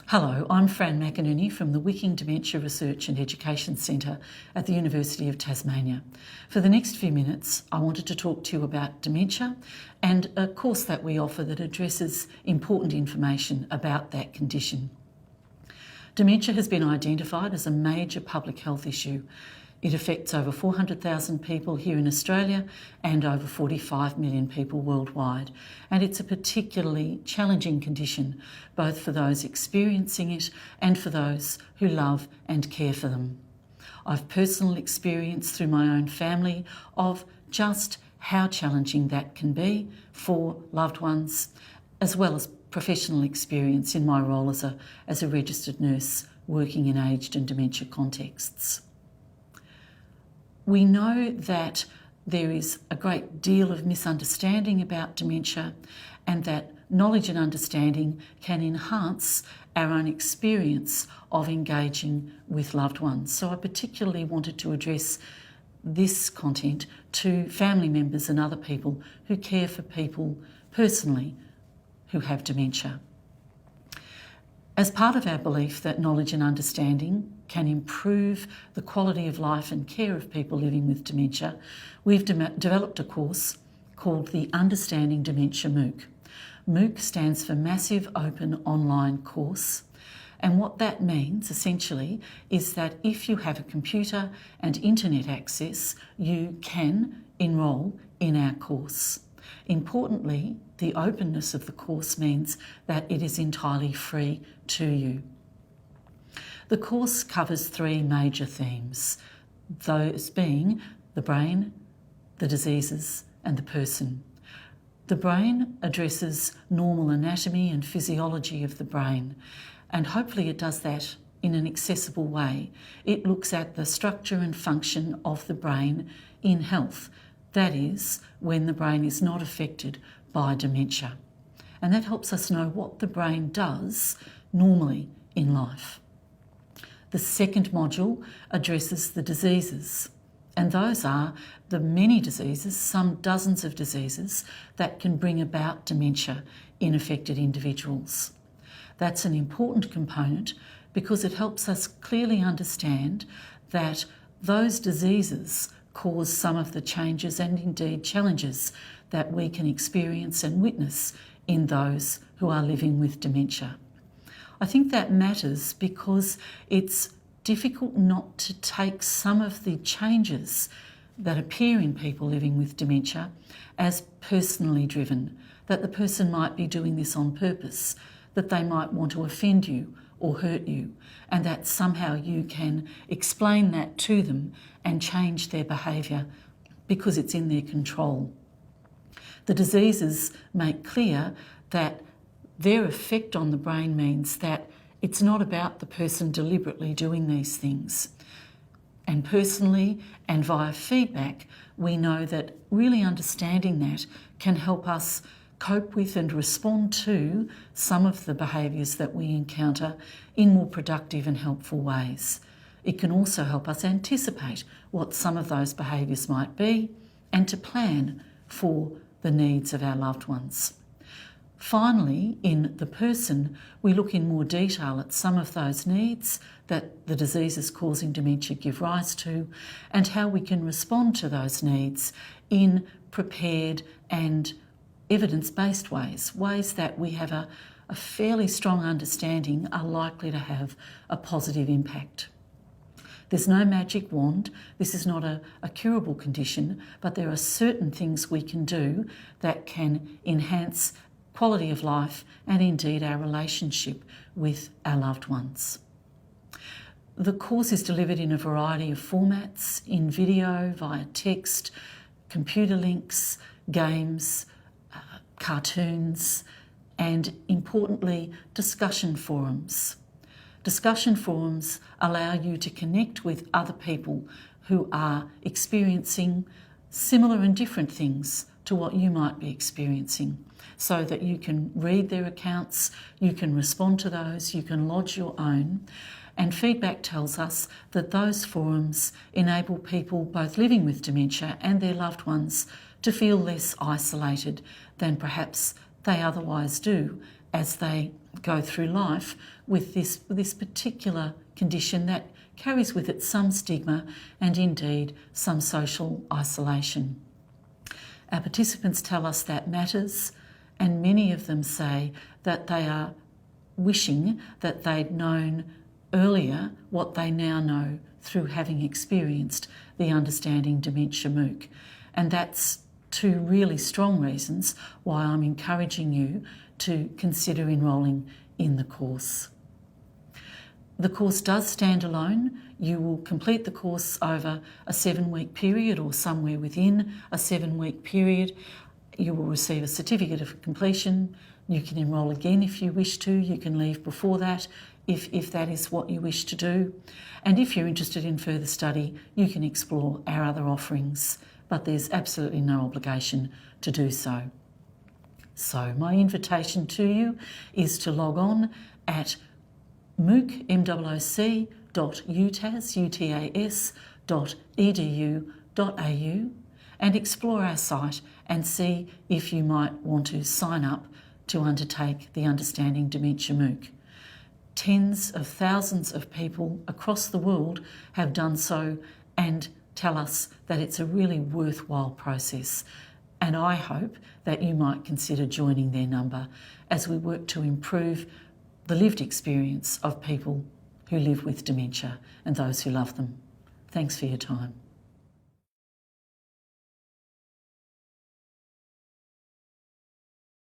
Hello, I'm Fran McInerney from the Wicking Dementia Research and Education Centre at the University of Tasmania. For the next few minutes, I wanted to talk to you about dementia and a course that we offer that addresses important information about that condition. Dementia has been identified as a major public health issue. It affects over 400,000 people here in Australia and over 45 million people worldwide. And it's a particularly challenging condition, both for those experiencing it and for those who love and care for them. I've personal experience through my own family of just how challenging that can be for loved ones, as well as professional experience in my role as a registered nurse working in aged and dementia contexts. We know that there is a great deal of misunderstanding about dementia and that knowledge and understanding can enhance our own experience of engaging with loved ones. So I particularly wanted to address this content to family members and other people who care for people personally who have dementia. As part of our belief that knowledge and understanding can improve the quality of life and care of people living with dementia, we've developed a course called the Understanding Dementia MOOC. MOOC stands for Massive Open Online Course, and what that means essentially is that if you have a computer and internet access, you can enrol in our course. Importantly, the openness of the course means that it is entirely free to you. The course covers three major themes, those being the brain, the diseases, and the person. The brain addresses normal anatomy and physiology of the brain, and hopefully it does that in an accessible way. It looks at the structure and function of the brain in health, that is, when the brain is not affected by dementia. And that helps us know what the brain does normally in life. The second module addresses the diseases, and those are the many diseases, some dozens of diseases, that can bring about dementia in affected individuals. That's an important component because it helps us clearly understand that those diseases cause some of the changes and indeed challenges that we can experience and witness in those who are living with dementia. I think that matters because it's difficult not to take some of the changes that appear in people living with dementia as personally driven, that the person might be doing this on purpose, that they might want to offend you or hurt you, and that somehow you can explain that to them and change their behaviour because it's in their control. The diseases make clear that their effect on the brain means that it's not about the person deliberately doing these things. And personally and via feedback, we know that really understanding that can help us cope with and respond to some of the behaviours that we encounter in more productive and helpful ways. It can also help us anticipate what some of those behaviours might be and to plan for the needs of our loved ones. Finally, in the person, we look in more detail at some of those needs that the diseases causing dementia give rise to and how we can respond to those needs in prepared and evidence-based ways that we have a fairly strong understanding are likely to have a positive impact. There's no magic wand. This is not a curable condition, but there are certain things we can do that can enhance quality of life and indeed our relationship with our loved ones. The course is delivered in a variety of formats, in video, via text, computer links, games, cartoons, and importantly, discussion forums. Discussion forums allow you to connect with other people who are experiencing similar and different things to what you might be experiencing, so that you can read their accounts, you can respond to those, you can lodge your own. And feedback tells us that those forums enable people both living with dementia and their loved ones to feel less isolated than perhaps they otherwise do as they go through life with this particular condition that carries with it some stigma and indeed some social isolation. Our participants tell us that matters, and many of them say that they are wishing that they'd known earlier what they now know through having experienced the Understanding Dementia MOOC. And that's two really strong reasons why I'm encouraging you to consider enrolling in the course. The course does stand alone. You will complete the course over a 7-week period or somewhere within a 7-week period. You will receive a certificate of completion. You can enrol again if you wish to. You can leave before that if that is what you wish to do. And if you're interested in further study, you can explore our other offerings, but there's absolutely no obligation to do so. So my invitation to you is to log on at mooc.utas.edu.au and explore our site and see if you might want to sign up to undertake the Understanding Dementia MOOC. Tens of thousands of people across the world have done so and tell us that it's a really worthwhile process. And I hope that you might consider joining their number as we work to improve the lived experience of people who live with dementia and those who love them. Thanks for your time.